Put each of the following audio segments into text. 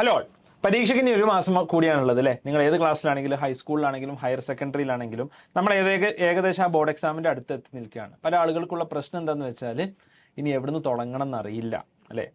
Hello, പരീക്ഷയ്ക്ക് ഇനി ഒരു മാസം കൂടിയാണുള്ളത് അല്ലേ? നിങ്ങൾ ഏത് ക്ലാസ്സിലാണെങ്കിലും ഹൈസ്കൂളിലാണെങ്കിലും ഹയർ സെക്കൻഡറിയിലാണെങ്കിലും നമ്മൾ ഏകദേശം ആ ബോർഡ് എക്സാമിൻ്റെ അടുത്ത് എത്തി നിൽക്കുകയാണ്. പല ആളുകൾക്കുള്ള പ്രശ്നം എന്താണെന്ന് വെച്ചാൽ ഇനി എവിടുന്ന് തുടങ്ങണം എന്നറിയില്ല അല്ലേ?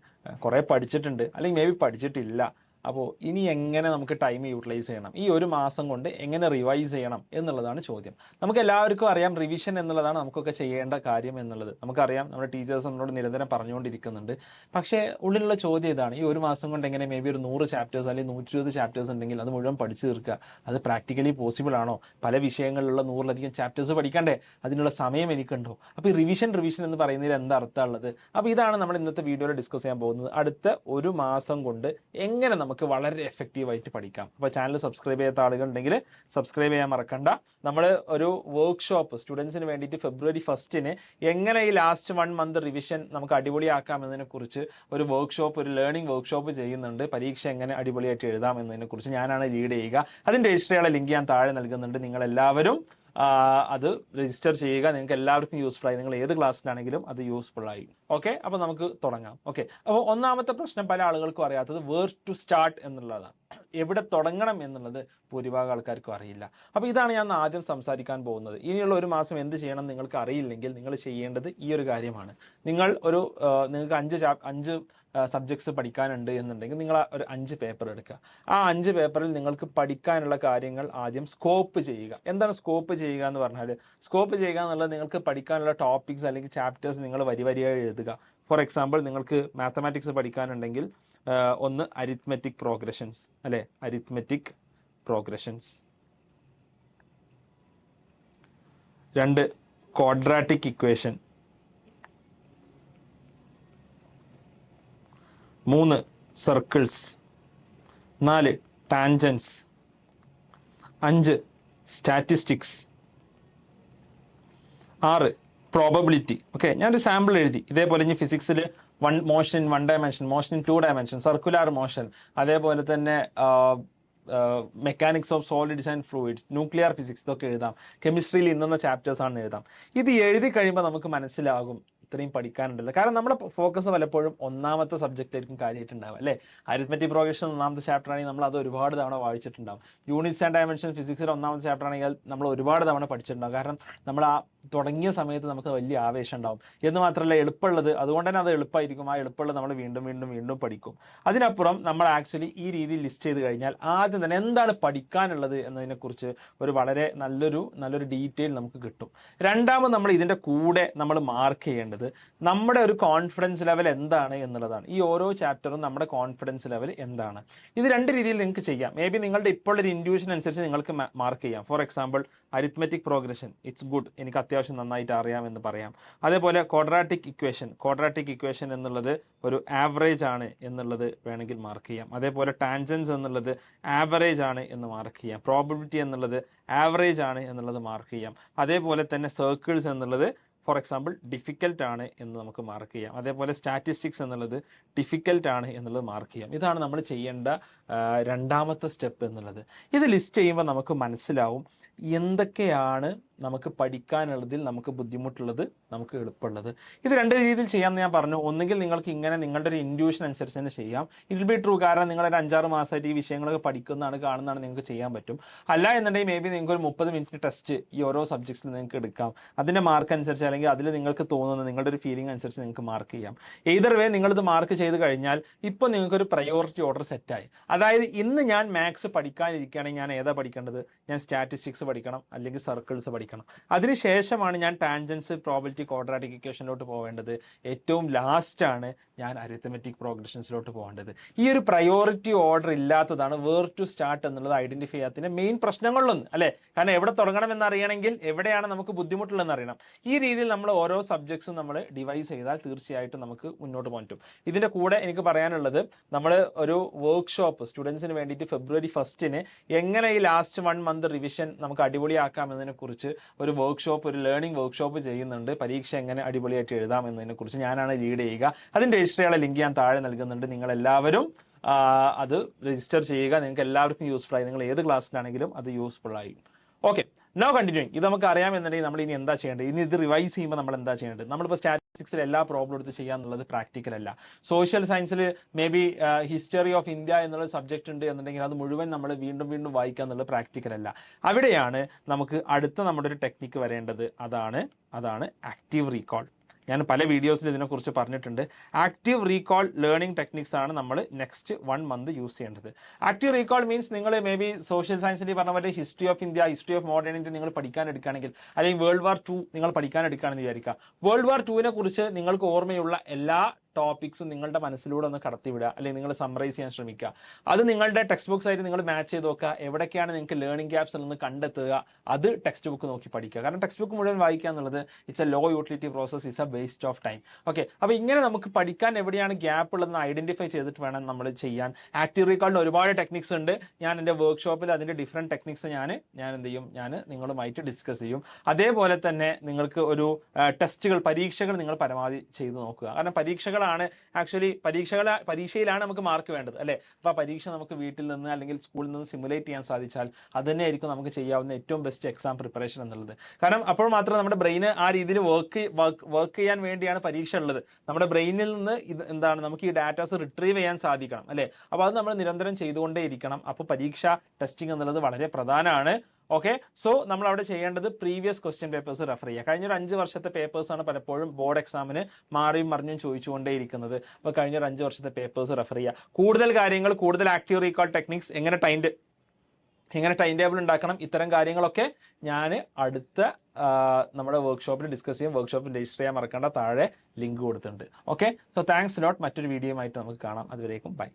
കുറേ പഠിച്ചിട്ടുണ്ട്, അല്ലെങ്കിൽ മേ ബി പഠിച്ചിട്ടില്ല. അപ്പോൾ ഇനി എങ്ങനെ നമുക്ക് ടൈം യൂട്ടിലൈസ് ചെയ്യണം, ഈ ഒരു മാസം കൊണ്ട് എങ്ങനെ റിവൈസ് ചെയ്യണം എന്നുള്ളതാണ് ചോദ്യം. നമുക്ക് എല്ലാവർക്കും അറിയാം റിവിഷൻ എന്നുള്ളതാണ് നമുക്കൊക്കെ ചെയ്യേണ്ട കാര്യം എന്നുള്ളത്. നമുക്കറിയാം, നമ്മുടെ ടീച്ചേഴ്സ് നമ്മളോട് നിരന്തരം പറഞ്ഞുകൊണ്ടിരിക്കുന്നുണ്ട്. പക്ഷേ ഉള്ളിലുള്ള ചോദ്യം ഇതാണ്, ഈ ഒരു മാസം കൊണ്ട് എങ്ങനെ മേ ബി ഒരു 100 ചാപ്റ്റേഴ്സ് അല്ലെങ്കിൽ 120 ചാപ്റ്റേഴ്സ് ഉണ്ടെങ്കിൽ അത് മുഴുവൻ പഠിച്ചു തീർക്കുക? അത് പ്രാക്ടിക്കലി പോസിബിൾ ആണോ? പല വിഷയങ്ങളിലുള്ള 100ലധികം ചാപ്റ്റേഴ്സ് പഠിക്കണ്ടേ? അതിനുള്ള സമയം എനിക്കുണ്ടോ? അപ്പോൾ ഈ റിവിഷൻ എന്ന് പറയുന്നതിൽ എന്താ അർത്ഥമുള്ളത്? അപ്പോൾ ഇതാണ് നമ്മൾ ഇന്നത്തെ വീഡിയോയിൽ ഡിസ്കസ് ചെയ്യാൻ പോകുന്നത്. അടുത്ത ഒരു മാസം കൊണ്ട് എങ്ങനെ നമുക്ക് വളരെ എഫക്റ്റീവായിട്ട് പഠിക്കാം. അപ്പോൾ ചാനൽ സബ്സ്ക്രൈബ് ചെയ്യാത്ത ആളുകളുണ്ടെങ്കിൽ സബ്സ്ക്രൈബ് ചെയ്യാൻ മറക്കണ്ട. നമ്മൾ ഒരു വർക്ക്ഷോപ്പ് സ്റ്റുഡൻസിന് വേണ്ടിയിട്ട് February 1 എങ്ങനെ ഈ ലാസ്റ്റ് 1 മന്ത് റിവിഷൻ നമുക്ക് അടിപൊളിയാക്കാം എന്നതിനെക്കുറിച്ച് ഒരു വർക്ക്ഷോപ്പ്, ഒരു ലേണിംഗ് വർക്ക്ഷോപ്പ് ചെയ്യുന്നുണ്ട്. പരീക്ഷ എങ്ങനെ അടിപൊളിയായിട്ട് എഴുതാം എന്നതിനെക്കുറിച്ച് ഞാനാണ് ലീഡ് ചെയ്യുക. അതിൻ്റെ രജിസ്റ്റർ ചെയ്യാനുള്ള ലിങ്ക് ഞാൻ താഴെ നൽകുന്നുണ്ട്. നിങ്ങളെല്ലാവരും അത് രജിസ്റ്റർ ചെയ്യുക. നിങ്ങൾക്ക് എല്ലാവർക്കും യൂസ്ഫുൾ ആയി, നിങ്ങൾ ഏത് ക്ലാസ്സിലാണെങ്കിലും അത് യൂസ്ഫുൾ ആയി. ഓക്കെ, അപ്പോൾ നമുക്ക് തുടങ്ങാം. ഓക്കെ, അപ്പോൾ ഒന്നാമത്തെ പ്രശ്നം പല ആളുകൾക്കും അറിയാത്തത് വേർ ടു സ്റ്റാർട്ട് എന്നുള്ളതാണ്. എവിടെ തുടങ്ങണം എന്നുള്ളത് ഭൂരിഭാഗം ആൾക്കാർക്കും അറിയില്ല. അപ്പോൾ ഇതാണ് ഞാൻ ആദ്യം സംസാരിക്കാൻ പോകുന്നത്. ഇനിയുള്ള ഒരു മാസം എന്ത് ചെയ്യണം നിങ്ങൾക്ക് അറിയില്ലെങ്കിൽ നിങ്ങൾ ചെയ്യേണ്ടത് ഈ ഒരു കാര്യമാണ്. നിങ്ങൾക്ക് 5 സബ്ജക്ട്സ് പഠിക്കാനുണ്ട് എന്നുണ്ടെങ്കിൽ നിങ്ങൾ ഒരു 5 പേപ്പർ എടുക്കുക. ആ 5 പേപ്പറിൽ നിങ്ങൾക്ക് പഠിക്കാനുള്ള കാര്യങ്ങൾ ആദ്യം സ്കോപ്പ് ചെയ്യുക. എന്താണ് സ്കോപ്പ് ചെയ്യുക എന്ന് പറഞ്ഞാൽ, സ്കോപ്പ് ചെയ്യുക എന്നുള്ളത് നിങ്ങൾക്ക് പഠിക്കാനുള്ള ടോപ്പിക്സ് അല്ലെങ്കിൽ ചാപ്റ്റേഴ്സ് നിങ്ങൾ വരിയായി എഴുതുക. ഫോർ എക്സാമ്പിൾ, നിങ്ങൾക്ക് മാത്തമാറ്റിക്സ് പഠിക്കാനുണ്ടെങ്കിൽ ഒന്ന് അരിത്മെറ്റിക് പ്രോഗ്രഷൻസ് അല്ലേ, arithmetic progressions. 2 quadratic equation. 3 circles. 4 tangents. 5 statistics. 6 probability. Okay, ഞാനൊരു സാമ്പിൾ എഴുതി. ഇതേപോലെ ഇനി ഫിസിക്സിൽ motion in 1 dimension, motion in 2 dimension, circular motion, അതേപോലെ തന്നെ mechanics of solids and fluids, nuclear physics, ഇതൊക്കെ എഴുതാം. കെമിസ്ട്രിയിൽ ഇന്നുന്ന ചാപ്റ്റേഴ്സ് ആണെന്ന് എഴുതാം. ഇത് എഴുതി കഴിയുമ്പോൾ നമുക്ക് മനസ്സിലാകും ഇത്രയും പഠിക്കാനുണ്ടല്ലോ. കാരണം നമ്മുടെ ഫോക്കസ് പലപ്പോഴും ഒന്നാമത്തെ സബ്ജക്റ്റായിരിക്കും കാര്യമായിട്ടുണ്ടാവുക അല്ലേ? അരിത്മെറ്റിക് പ്രോഗ്രഷൻ ഒന്നാമത്തെ ചാപ്റ്റർ ആണെങ്കിൽ നമ്മൾ അത് ഒരുപാട് തവണ വായിച്ചിട്ടുണ്ടാവും. യൂണിറ്റ്സ് ആൻഡ് ഡയമെൻഷൻ ഫിസിക്സിൽ ഒന്നാമത്തെ ചാപ്റ്റർ ആണെങ്കിൽ നമ്മൾ ഒരുപാട് തവണ പഠിച്ചിട്ടുണ്ടാവും. കാരണം നമ്മൾ ആ തുടങ്ങിയ സമയത്ത് നമുക്ക് വലിയ ആവേശം ഉണ്ടാവും. എന്ന് മാത്രമല്ല എളുപ്പമുള്ളത്, അതുകൊണ്ട് തന്നെ അത് എളുപ്പമായിരിക്കും. ആ എളുപ്പമുള്ളത് നമ്മൾ വീണ്ടും പഠിക്കും. അതിനപ്പുറം നമ്മൾ ആക്ച്വലി ഈ രീതിയിൽ ലിസ്റ്റ് ചെയ്ത് കഴിഞ്ഞാൽ ആദ്യം തന്നെ എന്താണ് പഠിക്കാനുള്ളത് എന്നതിനെക്കുറിച്ച് ഒരു വളരെ നല്ലൊരു ഡീറ്റെയിൽ നമുക്ക് കിട്ടും. രണ്ടാമത് നമ്മൾ ഇതിൻ്റെ കൂടെ നമ്മൾ മാർക്ക് ചെയ്യേണ്ടത് നമ്മുടെ ഒരു കോൺഫിഡൻസ് ലെവൽ എന്താണ് എന്നുള്ളതാണ്. ഈ ഓരോ ചാപ്റ്ററും നമ്മുടെ കോൺഫിഡൻസ് ലെവൽ എന്താണ്. ഇത് 2 രീതിയിൽ നിങ്ങൾക്ക് ചെയ്യാം. മേ ബി നിങ്ങളുടെ ഇപ്പോൾ ഒരു ഇൻഡ്യൂഷൻ അനുസരിച്ച് നിങ്ങൾക്ക് മാർക്ക് ചെയ്യാം. For example, arithmetic progression it's good, എനിക്ക് അത്യാവശ്യം നന്നായിട്ട് അറിയാമെന്ന് പറയാം. അതേപോലെ ക്വാഡ്രാറ്റിക് ഇക്വേഷൻ എന്നുള്ളത് ഒരു ആവറേജ് ആണ് എന്നുള്ളത് വേണമെങ്കിൽ മാർക്ക് ചെയ്യാം. അതേപോലെ ടാൻജൻസ് എന്നുള്ളത് ആവറേജ് ആണ് എന്ന് മാർക്ക് ചെയ്യാം. പ്രോബബിലിറ്റി എന്നുള്ളത് ആവറേജ് ആണ് എന്നുള്ളത് മാർക്ക് ചെയ്യാം. അതേപോലെ തന്നെ സർക്കിൾസ് എന്നുള്ളത് ഫോർ എക്സാമ്പിൾ ഡിഫിക്കൽട്ട് ആണ് എന്ന് നമുക്ക് മാർക്ക് ചെയ്യാം. അതേപോലെ സ്റ്റാറ്റിസ്റ്റിക്സ് എന്നുള്ളത് ഡിഫിക്കൽട്ട് ആണ് എന്നുള്ളത് മാർക്ക് ചെയ്യാം. ഇതാണ് നമ്മൾ ചെയ്യേണ്ട രണ്ടാമത്തെ സ്റ്റെപ്പ് എന്നുള്ളത്. ഇത് ലിസ്റ്റ് ചെയ്യുമ്പോൾ നമുക്ക് മനസ്സിലാവും എന്തൊക്കെയാണ് നമുക്ക് പഠിക്കാനുള്ളതിൽ നമുക്ക് ബുദ്ധിമുട്ടുള്ളത്, നമുക്ക് എളുപ്പമുള്ളത്. ഇത് 2 രീതിയിൽ ചെയ്യാമെന്ന് ഞാൻ പറഞ്ഞു. ഒന്നുകിൽ നിങ്ങൾക്ക് ഇങ്ങനെ നിങ്ങളുടെ ഒരു ഇൻഡ്യൂഷൻ അനുസരിച്ച് തന്നെ ചെയ്യാം. It will be true. കാരണം നിങ്ങളൊരു 5-6 മാസമായിട്ട് ഈ വിഷയങ്ങളൊക്കെ കാണുന്നതാണ് നിങ്ങൾക്ക് ചെയ്യാൻ പറ്റും. അല്ല എന്നുണ്ടെങ്കിൽ മേ ബി നിങ്ങൾക്ക് ഒരു 30 മിനിറ്റ് ടെസ്റ്റ് ഈ ഓരോ സബ്ജക്ട്സിൽ നിങ്ങൾക്ക് എടുക്കാം. അതിൻ്റെ മാർക്ക് അനുസരിച്ച് അല്ലെങ്കിൽ അതിൽ നിങ്ങൾക്ക് തോന്നുന്ന നിങ്ങളുടെ ഒരു ഫീലിംഗ് അനുസരിച്ച് നിങ്ങൾക്ക് മാർക്ക് ചെയ്യാം. ഏതർ വേ നിങ്ങളിത് മാർക്ക് ചെയ്ത് കഴിഞ്ഞാൽ ഇപ്പോൾ നിങ്ങൾക്കൊരു പ്രയോറിറ്റി ഓർഡർ സെറ്റായി. അതായത് ഇന്ന് ഞാൻ മാത്സ് പഠിക്കാനിരിക്കുകയാണെങ്കിൽ ഞാൻ ഏതാ പഠിക്കേണ്ടത്? ഞാൻ സ്റ്റാറ്റിസ്റ്റിക്സ് പഠിക്കണം, അല്ലെങ്കിൽ സർക്കിൾസ് പഠിക്കണം. അതിനുശേഷമാണ് ഞാൻ ടാൻജൻസ്, പ്രോബബിലിറ്റി, ക്വാഡ്രാറ്റിക് ഇക്വേഷനിലോട്ട് പോവേണ്ടത്. ഏറ്റവും ലാസ്റ്റാണ് ഞാൻ അരിത്മെറ്റിക് പ്രോഗ്രഷൻസിലോട്ട് പോകേണ്ടത്. ഈ ഒരു പ്രയോറിറ്റി ഓർഡർ ഇല്ലാത്തതാണ് വേർ ടു സ്റ്റാർട്ട് എന്നുള്ളത് ഐഡന്റിഫൈ ചെയ്യാത്തതിൻ്റെ മെയിൻ പ്രശ്നങ്ങളിലൊന്ന് അല്ലേ? കാരണം എവിടെ തുടങ്ങണം എന്നറിയണമെങ്കിൽ എവിടെയാണ് നമുക്ക് ബുദ്ധിമുട്ടുള്ളതെന്ന് അറിയണം. ഈ രീതിയിൽ നമ്മൾ ഓരോ സബ്ജക്ട്സും നമ്മൾ ഡിവൈസ് ചെയ്താൽ തീർച്ചയായിട്ടും നമുക്ക് മുന്നോട്ട് പോകാൻ പറ്റും. ഇതിൻ്റെ കൂടെ എനിക്ക് പറയാനുള്ളത്, നമ്മൾ ഒരു വർക്ക്ഷോപ്പ് സ്റ്റുഡൻസിന് വേണ്ടിയിട്ട് February 1 എങ്ങനെ ഈ ലാസ്റ്റ് 1 മന്ത് റിവിഷൻ നമുക്ക് അടിപൊളിയാക്കാം എന്നതിനെക്കുറിച്ച് ഒരു വർക്ക്ഷോപ്പ്, ഒരു ലേണിംഗ് വർക്ക്ഷോപ്പ് ചെയ്യുന്നുണ്ട്. പരീക്ഷ എങ്ങനെ അടിപൊളിയായിട്ട് എഴുതാം എന്നതിനെക്കുറിച്ച് ഞാനാണ് ലീഡ് ചെയ്യുക. അതിൻ്റെ രജിസ്റ്റർ ചെയ്യാനുള്ള ലിങ്ക് ഞാൻ താഴെ നൽകുന്നുണ്ട്. നിങ്ങളെല്ലാവരും അത് രജിസ്റ്റർ ചെയ്യുക. നിങ്ങൾക്ക് എല്ലാവർക്കും യൂസ്ഫുൾ ആയി, നിങ്ങൾ ഏത് ക്ലാസ്സിലാണെങ്കിലും അത് യൂസ്ഫുൾ ആയി. Okay, now continuing. ഇത് നമുക്ക് അറിയാമെന്നുണ്ടെങ്കിൽ നമ്മൾ ഇനി എന്താ ചെയ്യേണ്ടത്? ഇനി ഇത് റിവൈസ് ചെയ്യുമ്പോൾ നമ്മൾ എന്താ ചെയ്യേണ്ടത്? നമ്മളിപ്പോൾ ഫിസിക്സിൽ എല്ലാ പ്രോബ്ലം എടുത്ത് ചെയ്യാന്നുള്ളത് പ്രാക്ടിക്കൽ അല്ല. സോഷ്യൽ സയൻസിൽ may be history of India എന്നുള്ള സബ്ജക്റ്റ് ഉണ്ട് എന്നുണ്ടെങ്കിൽ അത് മുഴുവൻ നമ്മൾ വീണ്ടും വീണ്ടും വായിക്കുക എന്നുള്ളത് പ്രാക്ടിക്കൽ അല്ല. അവിടെയാണ് നമുക്ക് അടുത്ത നമ്മുടെ ഒരു ടെക്നിക്ക് വരേണ്ടത്. അതാണ് ആക്റ്റീവ് റീകോൾ. ഞാൻ പല വീഡിയോസിൽ ഇതിനെക്കുറിച്ച് പറഞ്ഞിട്ടുണ്ട്. ആക്റ്റീവ് റീകോൾ ലേണിംഗ് ടെക്നിക്സ് ആണ് നമ്മൾ നെക്സ്റ്റ് 1 മന്ത് യൂസ് ചെയ്യേണ്ടത്. ആക്റ്റീവ് റീകോൾ മീൻസ് നിങ്ങൾ മേ ബി സോഷ്യൽ സയൻസിൽ പറഞ്ഞ പോലെ history of India, history of modern India നിങ്ങൾ പഠിക്കാൻ എടുക്കുകയാണെങ്കിൽ, അല്ലെങ്കിൽ വേൾഡ് വാർ 2 നിങ്ങൾ പഠിക്കാൻ എടുക്കുകയാണെന്ന് വിചാരിക്കുക. വേൾഡ് വാർ 2 കുറിച്ച് നിങ്ങൾക്ക് ഓർമ്മയുള്ള എല്ലാ ടോപ്പിക്സും നിങ്ങളുടെ മനസ്സിലൂടെ ഒന്ന് കടത്തിവിടുക, അല്ലെങ്കിൽ നിങ്ങൾ സമ്മറൈസ് ചെയ്യാൻ ശ്രമിക്കുക. അത് നിങ്ങളുടെ ടെക്സ്റ്റ് ബുക്സ് ആയിട്ട് നിങ്ങൾ മാച്ച് ചെയ്ത് നോക്കുക. എവിടേക്കാണ് നിങ്ങൾക്ക് ലേണിംഗ് ഗ്യാപ്സ് എന്ന് കണ്ടെത്തുക. അത് ടെക്സ്റ്റ് ബുക്ക് നോക്കി പഠിക്കുക. കാരണം ടെക്സ്റ്റ് ബുക്ക് മുഴുവൻ വായിക്കുക എന്നുള്ളത് it's a low utility process, it's a waste of time. Okay, അപ്പോൾ ഇങ്ങനെ നമുക്ക് പഠിക്കാൻ എവിടെയാണ് ഗ്യാപ്പ് ഉള്ളതെന്ന് ഐഡന്റിഫൈ ചെയ്തിട്ട് വേണം നമ്മൾ ചെയ്യാൻ. ആക്റ്റീവ് റീകോളിന് ഒരുപാട് ടെക്നിക്സ് ഉണ്ട്. ഞാൻ എൻ്റെ വർക്ക്ഷോപ്പിൽ അതിൻ്റെ ഡിഫറെൻറ്റ് ടെക്നിക്സ് ഞാൻ എന്ത് ചെയ്യും, ഞാൻ നിങ്ങളുമായിട്ട് ഡിസ്കസ് ചെയ്യും. അതേപോലെ തന്നെ നിങ്ങൾക്ക് ഒരു ടെസ്റ്റുകൾ, പരീക്ഷകൾ നിങ്ങൾ പരമാവധി ചെയ്ത് നോക്കുക. കാരണം പരീക്ഷകളാണ് ആക്ച്വലി പരീക്ഷയിലാണ് നമുക്ക് മാർക്ക് വേണ്ടത് അല്ലേ. അപ്പോൾ ആ പരീക്ഷ നമുക്ക് വീട്ടിൽ നിന്ന് അല്ലെങ്കിൽ സ്കൂളിൽ നിന്ന് സിമുലേറ്റ് ചെയ്യാൻ സാധിച്ചാൽ അത് തന്നെയായിരിക്കും നമുക്ക് ചെയ്യാവുന്ന ഏറ്റവും ബെസ്റ്റ് എക്സാം പ്രിപ്പറേഷൻ എന്നുള്ളത്. കാരണം അപ്പോൾ മാത്രമേ നമ്മുടെ ബ്രെയിന് ആ രീതിയിൽ വർക്ക് ചെയ്യാൻ വേണ്ടിയാണ് പരീക്ഷ ഉള്ളത്. നമ്മുടെ ബ്രെയിനിൽ നിന്ന് ഇത് എന്താണ്, നമുക്ക് ഈ ഡാറ്റാസ് റിട്രീവ് ചെയ്യാൻ സാധിക്കണം അല്ലേ. അപ്പോൾ അത് നമ്മൾ നിരന്തരം ചെയ്തുകൊണ്ടേ ഇരിക്കണം. അപ്പോൾ പരീക്ഷ ടെസ്റ്റിംഗ് എന്നുള്ളത് വളരെ പ്രധാനമാണ്. ഓക്കെ, സോ നമ്മൾ അവിടെ ചെയ്യേണ്ടത് പ്രീവിയസ് ക്വസ്റ്റ്യൻ പേപ്പേഴ്സ് റെഫർ ചെയ്യുക. കഴിഞ്ഞൊരു 5 വർഷത്തെ പേപ്പേഴ്സാണ് പലപ്പോഴും ബോർഡ് എക്സാമിന് മാറിയും മറിഞ്ഞും ചോദിച്ചുകൊണ്ടേയിരിക്കുന്നത്. അപ്പോൾ കഴിഞ്ഞൊരു 5 വർഷത്തെ പേപ്പേഴ്സ് റെഫർ ചെയ്യുക. കൂടുതൽ കാര്യങ്ങൾ, കൂടുതൽ ആക്റ്റീവ് റീകോൾ ടെക്നിക്സ്, എങ്ങനെ ടൈം ടേബിൾ ഉണ്ടാക്കണം, ഇത്തരം കാര്യങ്ങളൊക്കെ ഞാൻ അടുത്ത നമ്മുടെ വർക്ക്ഷോപ്പിൽ ഡിസ്കസ് ചെയ്യും. വർക്ക്ഷോപ്പിൽ രജിസ്റ്റർ ചെയ്യാൻ മറക്കേണ്ട, താഴെ ലിങ്ക് കൊടുത്തിട്ടുണ്ട്. Okay, so thanks lot. മറ്റൊരു വീഡിയോയുമായിട്ട് നമുക്ക് കാണാം. അതുവരേക്കും ബൈ.